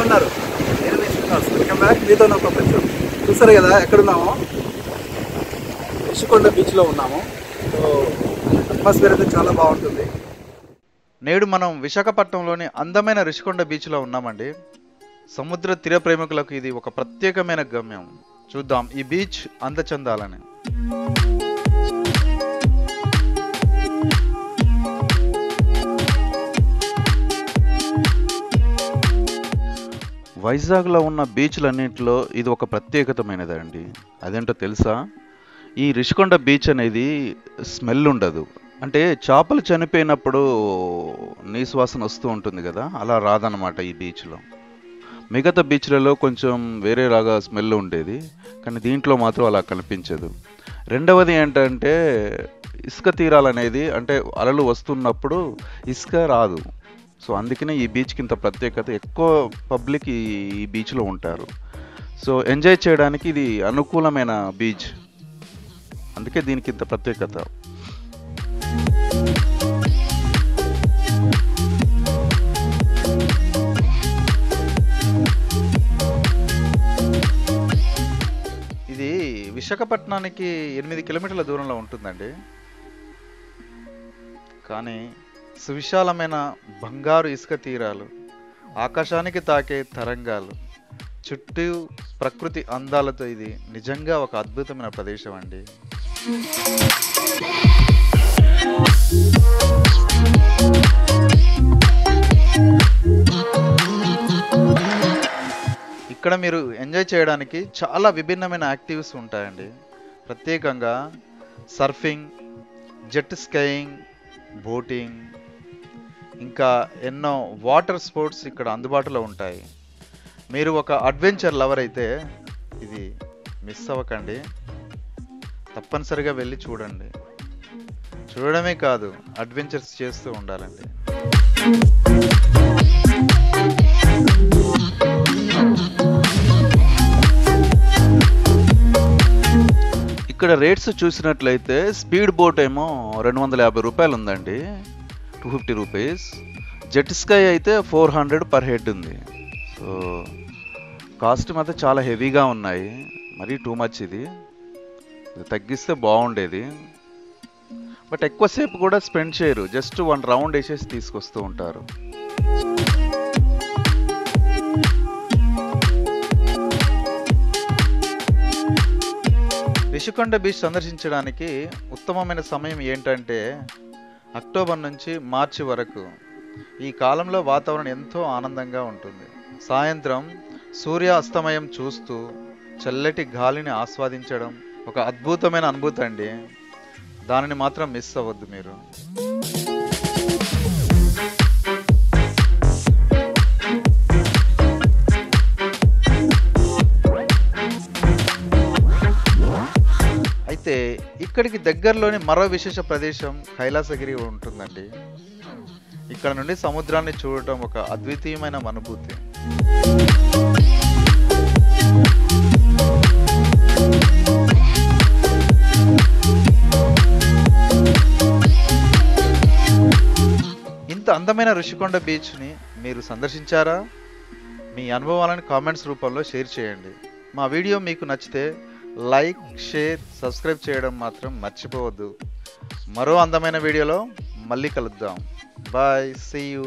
ఉన్నారు? నేను మీ Srinivas. Welcome back మీతో నా ప్రపంచం. చూసారు కదా ఎక్కడున్నాము? రిషికొండ బీచ్లో ఉన్నాము. సో అట్మాస్ఫియర్ అయితే చాలా బాగుంటుంది. నేడు మనం విశాఖపట్నంలోని అందమైన రిషికొండ బీచ్లో ఉన్నామండి. సముద్ర తీర ప్రేమికులకు ఇది ఒక ప్రత్యేకమైన గమ్యం. చూద్దాం ఈ బీచ్ అందచందాలని. వైజాగ్లో ఉన్న బీచ్లన్నింటిలో ఇది ఒక ప్రత్యేకతమైనదండి. అదేంటో తెలుసా? ఈ రిషికొండ బీచ్ అనేది స్మెల్ ఉండదు. అంటే చేపలు చనిపోయినప్పుడు నీసు వాసన వస్తూ ఉంటుంది కదా, అలా రాదన్నమాట ఈ బీచ్లో. మిగతా బీచ్లలో కొంచెం వేరే రాగా స్మెల్ ఉండేది, కానీ దీంట్లో మాత్రం అలా కనిపించదు. రెండవది ఏంటంటే ఇసుక తీరాలనేది, అంటే అలలు వస్తున్నప్పుడు ఇసుక రాదు. సో అందుకనే ఈ బీచ్కి ఇంత ప్రత్యేకత. ఎక్కువ పబ్లిక్ ఈ బీచ్లో ఉంటారు. సో ఎంజాయ్ చేయడానికి ఇది అనుకూలమైన బీచ్, అందుకే దీనికి ఇంత ప్రత్యేకత. ఇది విశాఖపట్నానికి 8 కిలోమీటర్ల దూరంలో ఉంటుందండి. కానీ సువిశాలమైన బంగారు ఇసుక తీరాలు, ఆకాశానికి తాకే తరంగాలు, చుట్టూ ప్రకృతి అందాలతో ఇది నిజంగా ఒక అద్భుతమైన ప్రదేశం అండి. ఇక్కడ మీరు ఎంజాయ్ చేయడానికి చాలా విభిన్నమైన యాక్టివిటీస్ ఉంటాయండి. ప్రత్యేకంగా సర్ఫింగ్, జెట్ స్కైయింగ్, బోటింగ్, ఇంకా ఎన్నో వాటర్ స్పోర్ట్స్ ఇక్కడ అందుబాటులో ఉంటాయి. మీరు ఒక అడ్వెంచర్ లవర్ అయితే ఇది మిస్ అవ్వకండి, తప్పనిసరిగా వెళ్ళి చూడండి. చూడడమే కాదు, అడ్వెంచర్స్ చేస్తూ ఉండాలండి. ఇక్కడ రేట్స్ చూసినట్లయితే స్పీడ్ బోట్ ఏమో 250 రూపాయలు ఉందండి, 250 రూపీస్. జెట్ స్కై అయితే 400 పర్ హెడ్ ఉంది. సో కాస్ట్ మాత్రం చాలా హెవీగా ఉన్నాయి, మరీ టూ మచ్. ఇది తగ్గిస్తే బాగుండేది, బట్ ఎక్కువసేపు కూడా స్పెండ్ చేయరు. జస్ట్ 1 రౌండ్ వేసేసి తీసుకొస్తూ ఉంటారు. రిషికొండ బీచ్ సందర్శించడానికి ఉత్తమమైన సమయం ఏంటంటే అక్టోబర్ నుంచి మార్చి వరకు. ఈ కాలంలో వాతావరణం ఎంతో ఆనందంగా ఉంటుంది. సాయంత్రం సూర్య అస్తమయం చూస్తూ చల్లటి గాలిని ఆస్వాదించడం ఒక అద్భుతమైన అనుభూతి అండి. దానిని మాత్రం మిస్ అవ్వద్దు మీరు. అయితే ఇక్కడికి దగ్గరలోని మరో విశేష ప్రదేశం కైలాసగిరి ఉంటుందండి. ఇక్కడ నుండి సముద్రాన్ని చూడటం ఒక అద్వితీయమైన అనుభూతి. ఇంత అందమైన రిషికొండ బీచ్ని మీరు సందర్శించారా? మీ అనుభవాలను కామెంట్స్ రూపంలో షేర్ చేయండి. మా వీడియో మీకు నచ్చితే లైక్, షేర్, సబ్స్క్రైబ్ చేయడం మాత్రం మర్చిపోవద్దు. మరో అందమైన వీడియోలో మళ్ళీ కలుద్దాం. Bye, see you.